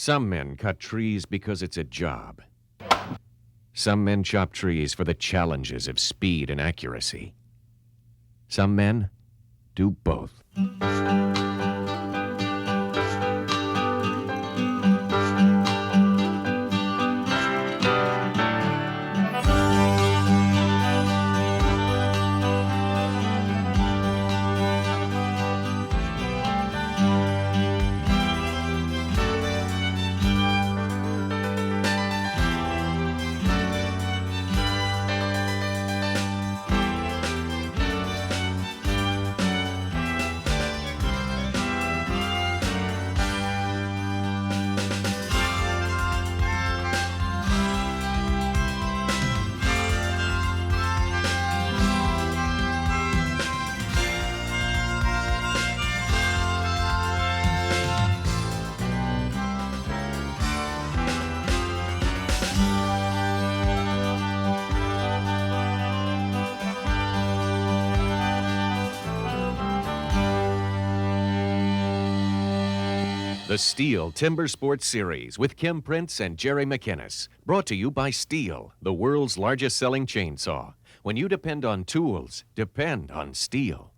Some men cut trees because it's a job. Some men chop trees for the challenges of speed and accuracy. Some men do both. The STIHL Timbersports Series with Kim Prince and Jerry McInnes. Brought to you by STIHL, the world's largest selling chainsaw. When you depend on tools, depend on STIHL.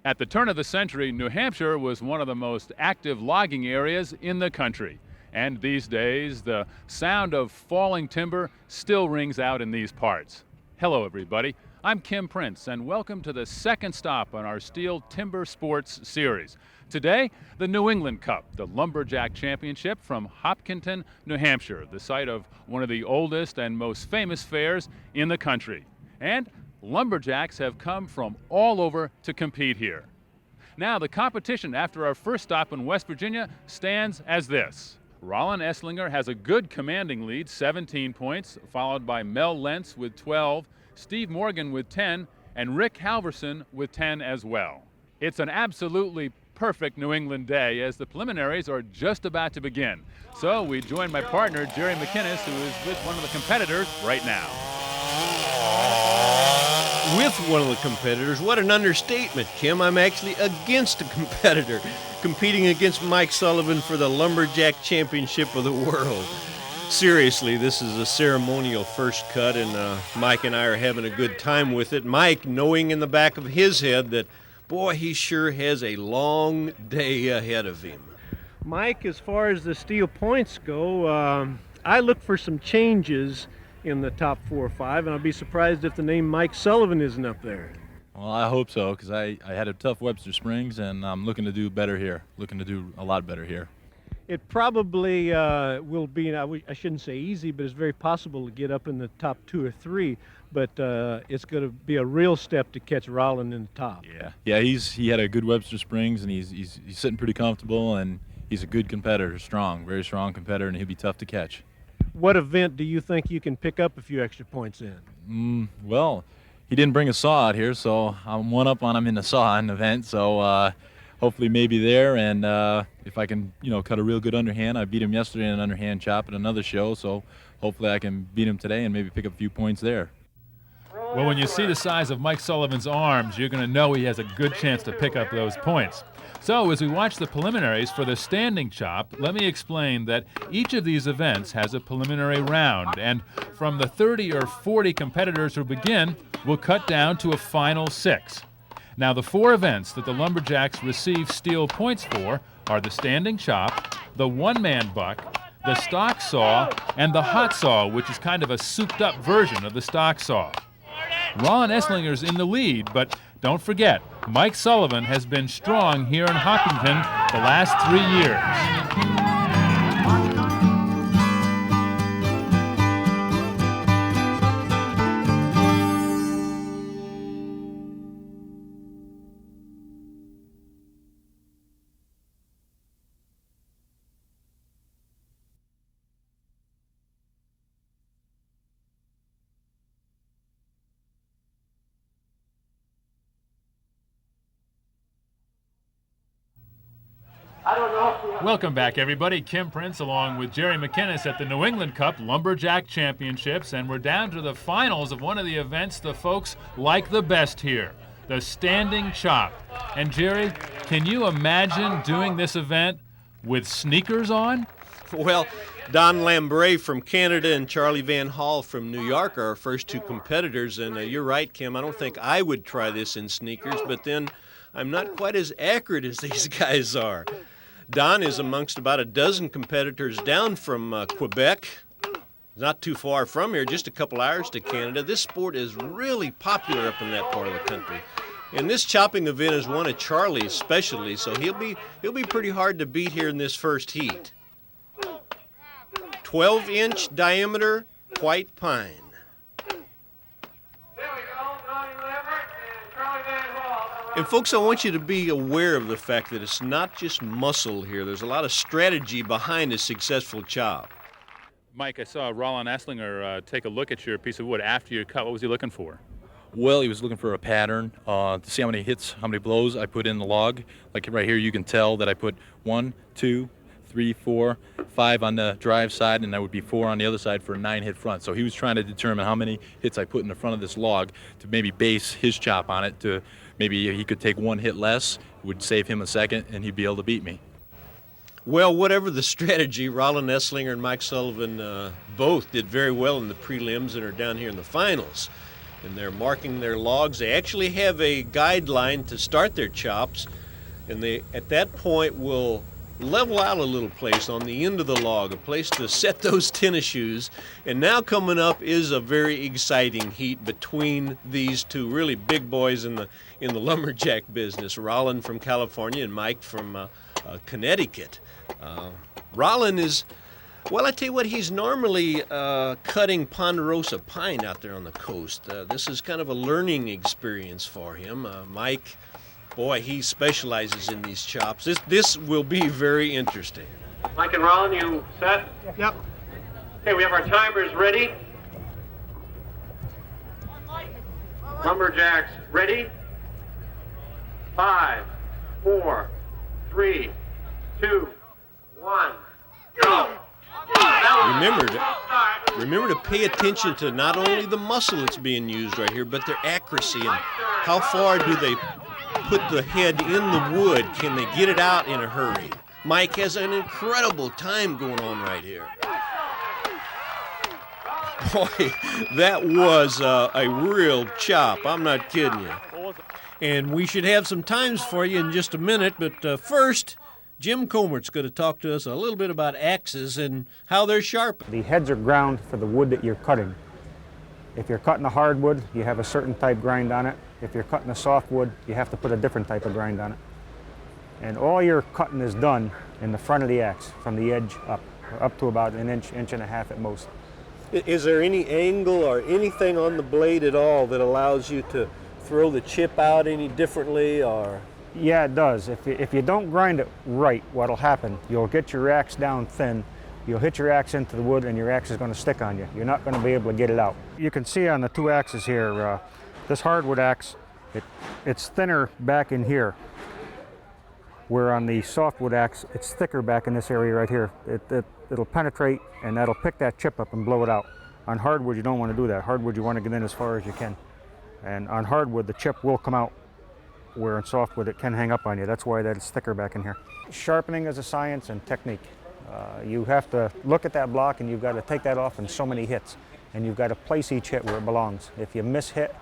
At the turn of the century, New Hampshire was one of the most active logging areas in the country. And these days, the sound of falling timber still rings out in these parts. Hello, everybody. I'm Kim Prince, and welcome to the second stop on our STIHL Timbersports series. Today, the New England Cup, the Lumberjack Championship from Hopkinton, New Hampshire, the site of one of the oldest and most famous fairs in the country. And lumberjacks have come from all over to compete here. Now, the competition after our first stop in West Virginia stands as this. Roland Esslinger has a good commanding lead, 17 points, followed by Mel Lentz with 12, Steve Morgan with 10, and Rick Halverson with 10 as well. It's an absolutely perfect New England day as the preliminaries are just about to begin. So we join my partner, Jerry McInnes, who is with one of the competitors right now. With one of the competitors? What an understatement, Kim. I'm actually against a competitor, competing against Mike Sullivan for the Lumberjack Championship of the world. Seriously, this is a ceremonial first cut, and Mike and I are having a good time with it. Mike knowing in the back of his head that, boy, he sure has a long day ahead of him. Mike, as far as the STIHL points go, I look for some changes in the top 4 or 5, and I'll be surprised if the name Mike Sullivan isn't up there. Well, I hope so, because I had a tough Webster Springs, and I'm looking to do better here, looking to do a lot better here. It probably will be, I shouldn't say easy, but it's very possible to get up in the top 2 or 3, but it's going to be a real step to catch Roland in the top. Yeah, he had a good Webster Springs, and he's sitting pretty comfortable, and he's a good competitor, very strong competitor, and he'll be tough to catch. What event do you think you can pick up a few extra points in? Well, he didn't bring a saw out here, so I'm one up on him in the sawing event, so hopefully maybe there, and if I can, cut a real good underhand. I beat him yesterday in an underhand chop at another show, so hopefully I can beat him today and maybe pick up a few points there. Well, when you see the size of Mike Sullivan's arms, you're going to know he has a good chance to pick up those points. So as we watch the preliminaries for the standing chop, let me explain that each of these events has a preliminary round, and from the 30 or 40 competitors who begin, we'll cut down to a final 6. Now, the 4 events that the Lumberjacks receive STIHL points for are the standing chop, the one-man buck, the stock saw, and the hot saw, which is kind of a souped-up version of the stock saw. Ron Esslinger's in the lead, but don't forget, Mike Sullivan has been strong here in Hopkinton the last 3 years. Welcome back, everybody. Kim Prince along with Jerry McInnes at the New England Cup Lumberjack Championships, and we're down to the finals of one of the events the folks like the best here, the standing chop. And Jerry, can you imagine doing this event with sneakers on? Well, Don Lambray from Canada and Charlie Van Hall from New York are our first two competitors, and you're right, Kim. I don't think I would try this in sneakers, but then I'm not quite as accurate as these guys are. Don is amongst about a dozen competitors down from Quebec, not too far from here, just a couple hours to Canada. This sport is really popular up in that part of the country. And this chopping event is one of Charlie's specialties, so he'll be pretty hard to beat here in this first heat. 12-inch diameter white pine. And folks, I want you to be aware of the fact that it's not just muscle here. There's a lot of strategy behind a successful chop. Mike, I saw Roland Esslinger take a look at your piece of wood after your cut. What was he looking for? Well, he was looking for a pattern to see how many hits, how many blows I put in the log. Like right here, you can tell that I put 1, 2, 3, 4, 5 on the drive side, and that would be 4 on the other side for a 9-hit front. So he was trying to determine how many hits I put in the front of this log to maybe base his chop on it. To maybe he could take 1 hit less, would save him a second, and he'd be able to beat me. Well, whatever the strategy, Roland Esslinger and Mike Sullivan both did very well in the prelims and are down here in the finals. And they're marking their logs. They actually have a guideline to start their chops, and they at that point will level out a little place on the end of the log, a place to set those tennis shoes. And now coming up is a very exciting heat between these two really big boys in the lumberjack business, Roland from California and Mike from Connecticut. Roland is, well, I tell you what, he's normally cutting ponderosa pine out there on the coast. This is kind of a learning experience for him. Mike, boy, he specializes in these chops. This will be very interesting. Mike and Roland, you set? Yep. Okay, we have our timers ready. Lumberjacks ready. 5, 4, 3, 2, 1, go! Remember to pay attention to not only the muscle that's being used right here, but their accuracy and how far do they put the head in the wood. Can they get it out in a hurry? Mike has an incredible time going on right here. Boy, that was a real chop. I'm not kidding you. And we should have some times for you in just a minute, but first, Jim Comert's going to talk to us a little bit about axes and how they're sharpened. The heads are ground for the wood that you're cutting. If you're cutting a hardwood, you have a certain type grind on it. If you're cutting a softwood, you have to put a different type of grind on it. And all your cutting is done in the front of the axe, from the edge up to about an inch, inch and a half at most. Is there any angle or anything on the blade at all that allows you to throw the chip out any differently, or? Yeah, it does. If you don't grind it right, what'll happen, you'll get your axe down thin, you'll hit your axe into the wood, and your axe is going to stick on you. You're not going to be able to get it out. You can see on the two axes here, this hardwood axe, it's thinner back in here, where on the softwood axe, it's thicker back in this area right here. It'll penetrate, and that'll pick that chip up and blow it out. On hardwood, you don't want to do that. Hardwood, you want to get in as far as you can. And on hardwood, the chip will come out, where in softwood it can hang up on you. That's why it's thicker back in here. Sharpening is a science and technique. You have to look at that block, and you've got to take that off in so many hits, and you've got to place each hit where it belongs. If you mishit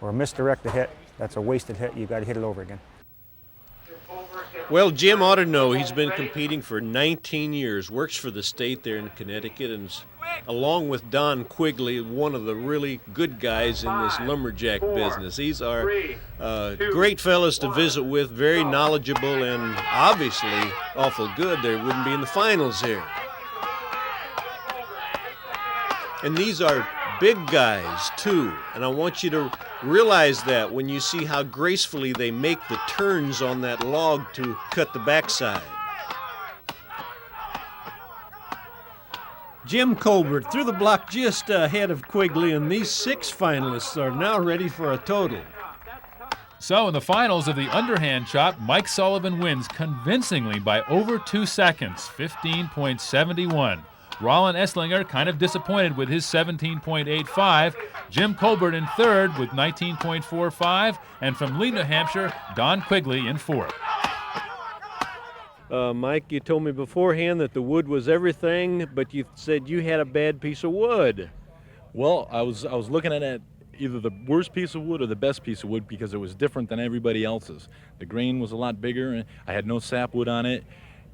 or misdirect a hit, that's a wasted hit. You've got to hit it over again. Well, Jim ought to know. He's been competing for 19 years, works for the state there in Connecticut, and along with Don Quigley, one of the really good guys in this lumberjack business. These are great fellas to visit with, very knowledgeable, and obviously awful good. They wouldn't be in the finals here. And these are big guys, too, and I want you to realize that when you see how gracefully they make the turns on that log to cut the backside. Jim Colbert through the block just ahead of Quigley, and these 6 finalists are now ready for a total. So in the finals of the underhand chop, Mike Sullivan wins convincingly by over 2 seconds, 15.71. Roland Esslinger kind of disappointed with his 17.85. Jim Colbert in third with 19.45. And from Lee, New Hampshire, Don Quigley in fourth. Mike, you told me beforehand that the wood was everything, but you said you had a bad piece of wood. Well, I was looking at it, either the worst piece of wood or the best piece of wood, because it was different than everybody else's. The grain was a lot bigger, and I had no sapwood on it,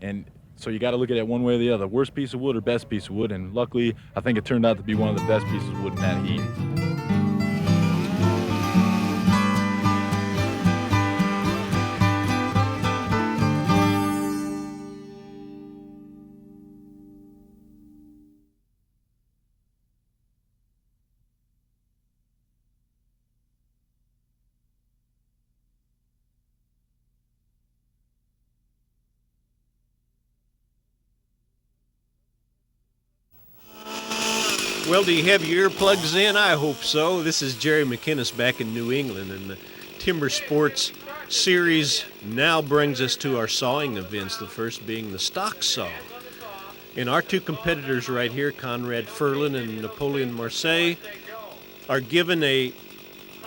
and so you got to look at it one way or the other, worst piece of wood or best piece of wood, and luckily I think it turned out to be one of the best pieces of wood in that heat. Well, do you have your earplugs in? I hope so. This is Jerry McInnes back in New England, and the Timber Sports series now brings us to our sawing events, the first being the stock saw. And our two competitors right here, Conrad Ferland and Napoleon Marseille, are given a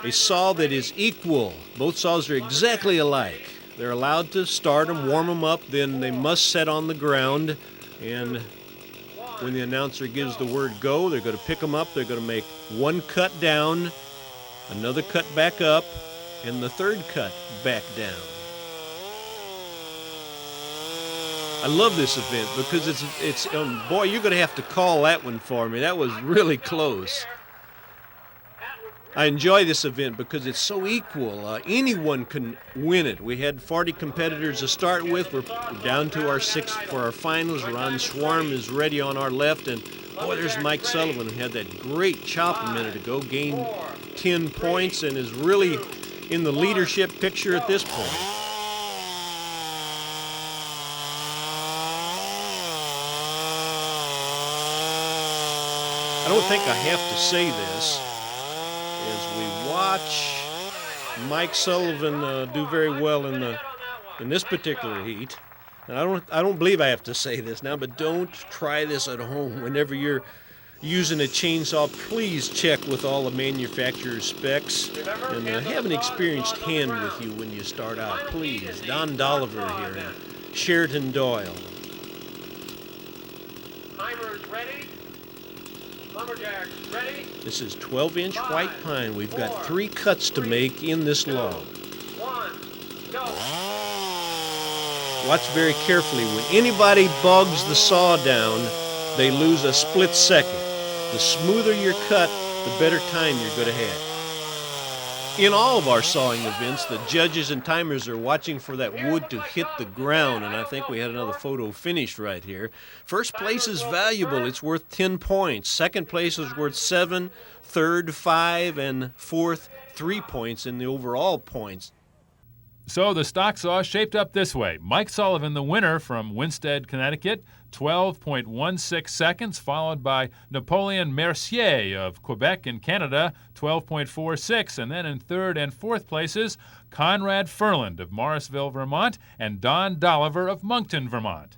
saw that is equal. Both saws are exactly alike. They're allowed to start them, warm them up, then they must set on the ground, and when the announcer gives the word go, they're going to pick them up. They're going to make one cut down, another cut back up, and the third cut back down. I love this event because it's boy, you're going to have to call that one for me. That was really close. I enjoy this event because it's so equal. Anyone can win it. We had 40 competitors to start with. We're down to our sixth for our finals. Ron Schwarm is ready on our left, and boy, there's Mike Sullivan, who had that great chop a minute ago, gained 10 points, and is really in the leadership picture at this point. I don't think I have to say this. As we watch Mike Sullivan do very well in this particular heat, and I don't believe I have to say this now, but don't try this at home. Whenever you're using a chainsaw, please check with all the manufacturer's specs and have an experienced hand with you when you start out, please. Don Dolliver here and Sheraton Doyle. Timers ready? Lumberjacks ready? This is 12-inch white pine. We've got 3 cuts to make in this log. 1, go. Watch very carefully. When anybody bogs the saw down, they lose a split second. The smoother your cut, the better time you're going to have. In all of our sawing events, the judges and timers are watching for that wood to hit the ground, and I think we had another photo finish right here. First place is valuable. It's worth 10 points. Second place is worth 7, third 5, and fourth 3 points in the overall points. So the stock saw shaped up this way. Mike Sullivan, the winner from Winsted, Connecticut, 12.16 seconds, followed by Napoleon Mercier of Quebec in Canada, 12.46, and then in third and fourth places, Conrad Ferland of Morrisville, Vermont, and Don Dolliver of Moncton, Vermont.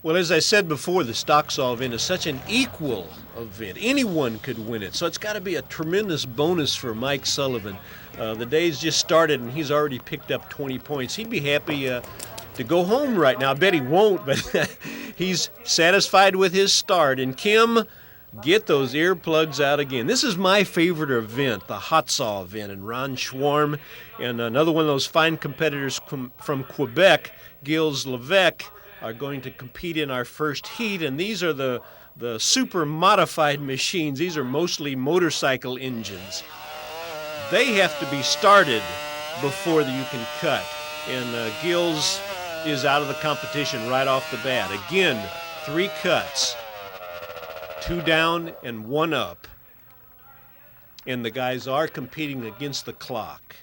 Well, as I said before, the stock saw event is such an equal event. Anyone could win it, so it's got to be a tremendous bonus for Mike Sullivan. The day's just started, and he's already picked up 20 points. He'd be happy to go home right now. I bet he won't, but he's satisfied with his start. And Kim, get those earplugs out again. This is my favorite event, the hot saw event, and Ron Schwarm and another one of those fine competitors from Quebec, Gilles Levesque, are going to compete in our first heat, and these are the super modified machines. These are mostly motorcycle engines. They have to be started before you can cut, and Gilles is out of the competition right off the bat. Again, 3 cuts, 2 down and 1 up, and the guys are competing against the clock.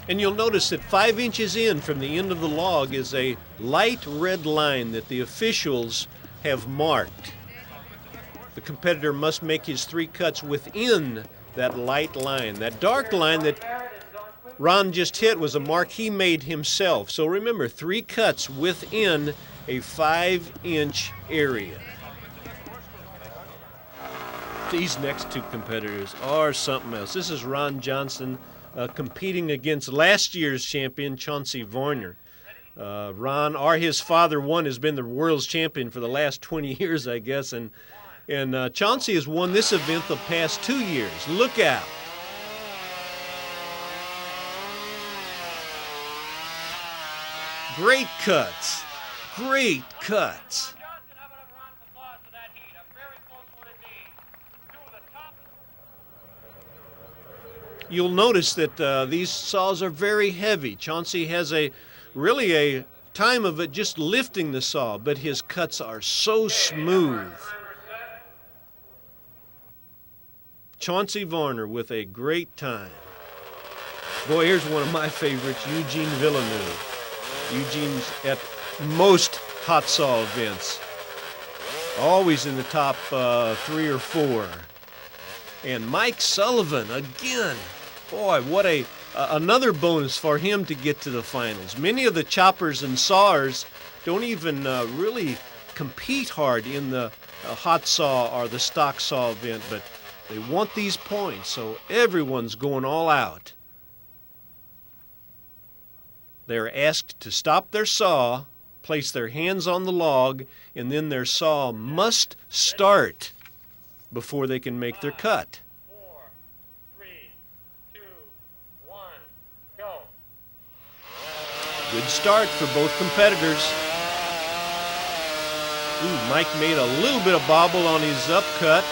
And you'll notice that 5 inches in from the end of the log is a light red line that the officials have marked. The competitor must make his 3 cuts within that light line. That dark line that Ron just hit was a mark he made himself. So remember, 3 cuts within a 5-inch area. These next 2 competitors are something else. This is Ron Johnson competing against last year's champion, Chauncey Varner. Ron, or his father, has been the world's champion for the last 20 years, I guess, and Chauncey has won this event the past 2 years. Look out. Great cuts. Great cuts. You'll notice that these saws are very heavy. Chauncey has really a time of it just lifting the saw, but his cuts are so smooth. Chauncey Varner with a great time. Boy, here's one of my favorites, Eugene Villeneuve. Eugene's at most hot saw events, always in the top 3 or 4. And Mike Sullivan again. Boy, what another bonus for him to get to the finals. Many of the choppers and sawers don't even really compete hard in the hot saw or the stock saw event, but they want these points, so everyone's going all out. They're asked to stop their saw, place their hands on the log, and then their saw must start before they can make their cut. 4, 3, 2, 1, go. Good start for both competitors. Ooh, Mike made a little bit of bobble on his upcut,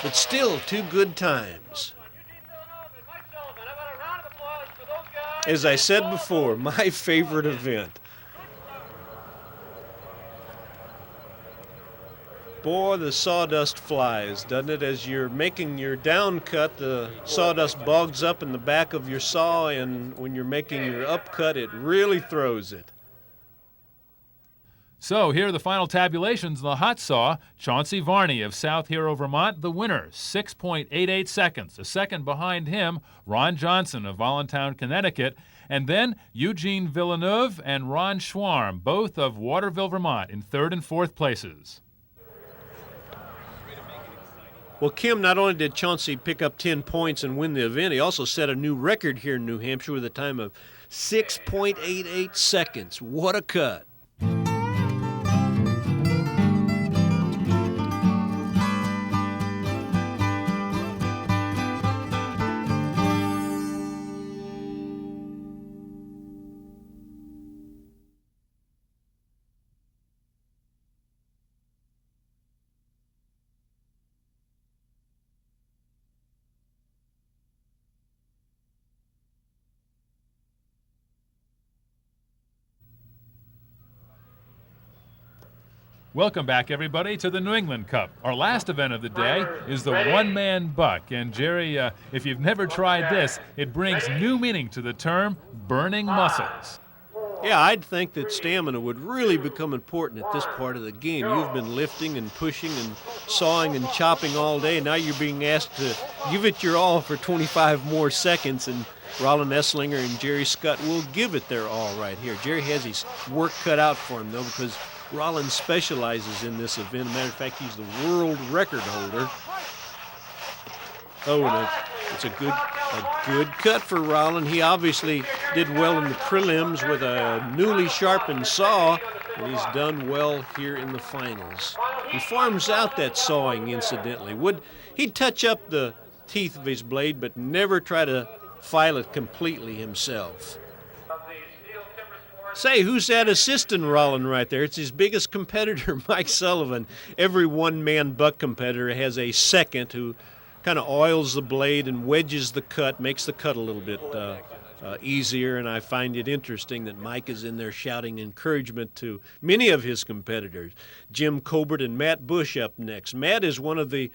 but still 2 good times. As I said before, my favorite event. Boy, the sawdust flies, doesn't it? As you're making your down cut, the sawdust bogs up in the back of your saw, and when you're making your upcut, it really throws it. So here are the final tabulations in the hot saw. Chauncey Varney of South Hero, Vermont, the winner, 6.88 seconds. A second behind him, Ron Johnson of Voluntown, Connecticut. And then Eugene Villeneuve and Ron Schwarm, both of Waterville, Vermont, in 3rd and 4th places. Well, Kim, not only did Chauncey pick up 10 points and win the event, he also set a new record here in New Hampshire with a time of 6.88 seconds. What a cut. Welcome back, everybody, to the New England Cup. Our last event of the day is the one-man buck. And, Jerry, if you've never tried this, it brings new meaning to the term burning muscles. Yeah, I'd think that stamina would really become important at this part of the game. You've been lifting and pushing and sawing and chopping all day. Now you're being asked to give it your all for 25 more seconds, and Roland Esslinger and Jerry Scott will give it their all right here. Jerry has his work cut out for him, though, because Rollins specializes in this event. As a matter of fact, he's the world record holder. Oh, and it's a good cut for Rollins. He obviously did well in the prelims with a newly sharpened saw, and he's done well here in the finals. He farms out that sawing, incidentally. He'd touch up the teeth of his blade, but never try to file it completely himself. Say, who's that assistant Rollin right there? It's his biggest competitor, Mike Sullivan. Every one-man buck competitor has a second who kind of oils the blade and wedges the cut, makes the cut a little bit easier, and I find it interesting that Mike is in there shouting encouragement to many of his competitors. Jim Colbert and Matt Bush up next. Matt is one of the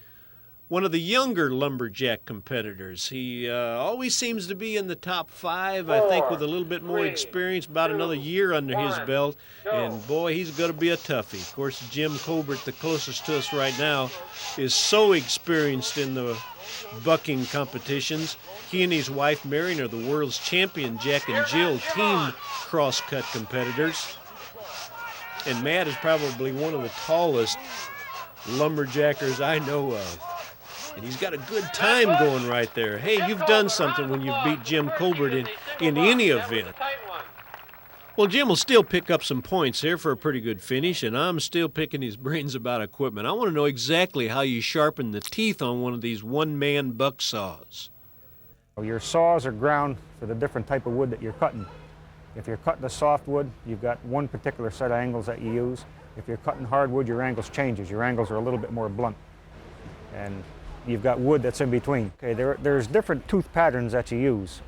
younger lumberjack competitors. He always seems to be in the top 5, I think, with a little bit more experience, about another year under his belt. And boy, he's going to be a toughie. Of course, Jim Colbert, the closest to us right now, is so experienced in the bucking competitions. He and his wife, Marion, are the world's champion Jack and Jill team cross-cut competitors. And Matt is probably one of the tallest lumberjackers I know of. And he's got a good time going right there. Hey, you've done something when you've beat Jim Colbert in any event. Well, Jim will still pick up some points here for a pretty good finish, and I'm still picking his brains about equipment. I want to know exactly how you sharpen the teeth on one of these one-man buck saws. Your saws are ground for the different type of wood that you're cutting. If you're cutting a softwood, you've got one particular set of angles that you use. If you're cutting hardwood, your angles changes. Your angles are a little bit more blunt. And you've got wood that's in between. Okay, there's different tooth patterns that you use.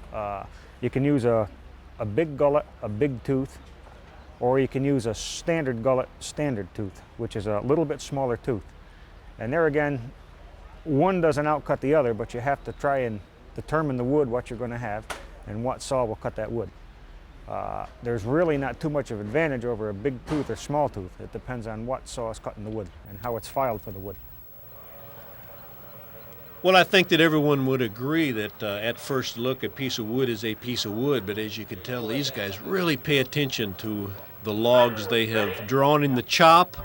You can use a big gullet, a big tooth, or you can use a standard gullet, standard tooth, which is a little bit smaller tooth. And there again, one doesn't outcut the other, but you have to try and determine the wood, what you're going to have, and what saw will cut that wood. There's really not too much of advantage over a big tooth or small tooth. It depends on what saw is cutting the wood and how it's filed for the wood. Well, I think that everyone would agree that at first look, a piece of wood is a piece of wood, but as you can tell, these guys really pay attention to the logs they have drawn in the chop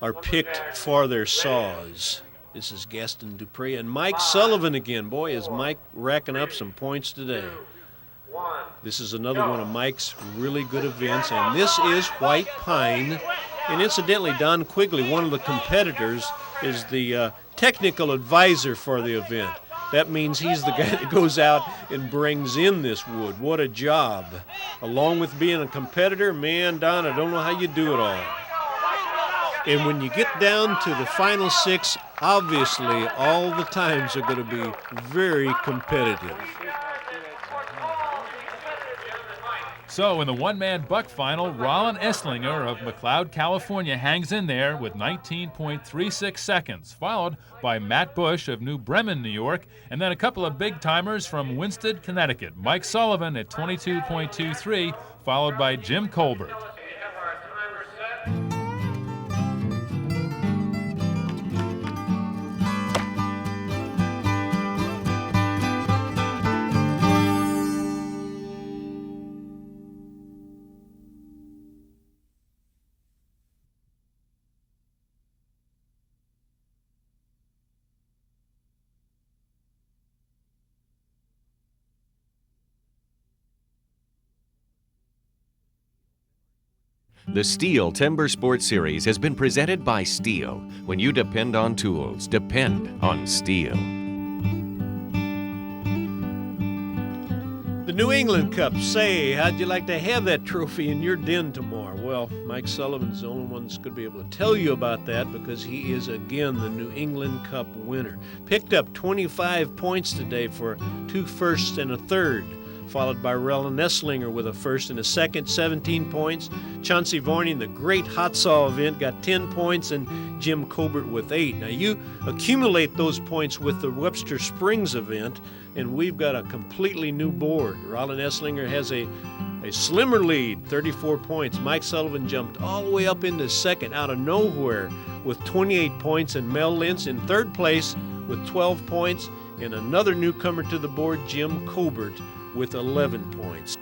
are picked for their saws. This is Gaston Dupree and Mike Sullivan again. Boy, is Mike racking up some points today. This is another one of Mike's really good events, and this is white pine. And incidentally, Don Quigley, one of the competitors, is the technical advisor for the event. That means he's the guy that goes out and brings in this wood. What a job. Along with being a competitor, man, Don, I don't know how you do it all. And when you get down to the final six, obviously all the times are going to be very competitive. So in the one-man buck final, Rollin Esslinger of McLeod, California hangs in there with 19.36 seconds, followed by Matt Bush of New Bremen, New York, and then a couple of big-timers from Winsted, Connecticut. Mike Sullivan at 22.23, followed by Jim Colbert. The STIHL Timber Sports Series has been presented by STIHL. When you depend on tools, depend on STIHL. The New England Cup. Say, how'd you like to have that trophy in your den tomorrow? Well, Mike Sullivan's the only one that's going to be able to tell you about that because he is, again, the New England Cup winner. Picked up 25 points today for 2 firsts and a third, followed by Rollin Esslinger with a first and a second, 17 points. Chauncey Varney in the great hot saw event got 10 points, and Jim Colbert with 8. Now you accumulate those points with the Webster Springs event, and we've got a completely new board. Rollin Esslinger has a slimmer lead, 34 points. Mike Sullivan jumped all the way up into second out of nowhere with 28 points, and Mel Lentz in third place with 12 points, and another newcomer to the board, Jim Colbert, with 11 points.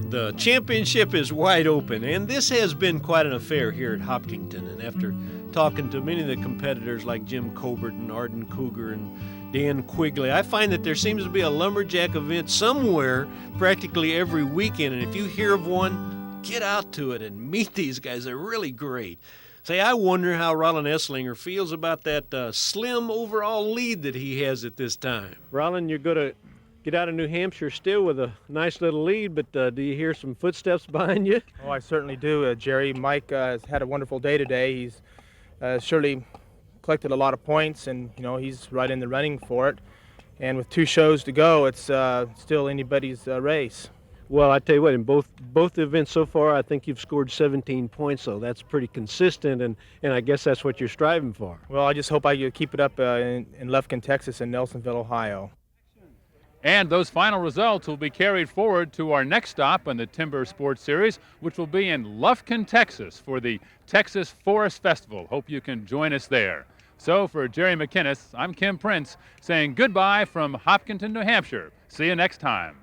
The championship is wide open, and this has been quite an affair here at Hopkinton. And after talking to many of the competitors like Jim Colbert and Arden Cougar and Dan Quigley, I find that there seems to be a lumberjack event somewhere practically every weekend. And if you hear of one, get out to it and meet these guys. They're really great. Say, I wonder how Rollin Esslinger feels about that slim overall lead that he has at this time. Rollin, you're going to get out of New Hampshire still with a nice little lead, but do you hear some footsteps behind you? Oh, I certainly do, Jerry. Mike has had a wonderful day today. He's surely collected a lot of points, and he's right in the running for it. And with 2 shows to go, it's still anybody's race. Well, I tell you what, in both events so far, I think you've scored 17 points, so that's pretty consistent, and I guess that's what you're striving for. Well, I just hope I keep it up in Lufkin, Texas, and Nelsonville, Ohio. And those final results will be carried forward to our next stop on the Timber Sports Series, which will be in Lufkin, Texas for the Texas Forest Festival. Hope you can join us there. So for Jerry McInnes, I'm Kim Prince saying goodbye from Hopkinton, New Hampshire. See you next time.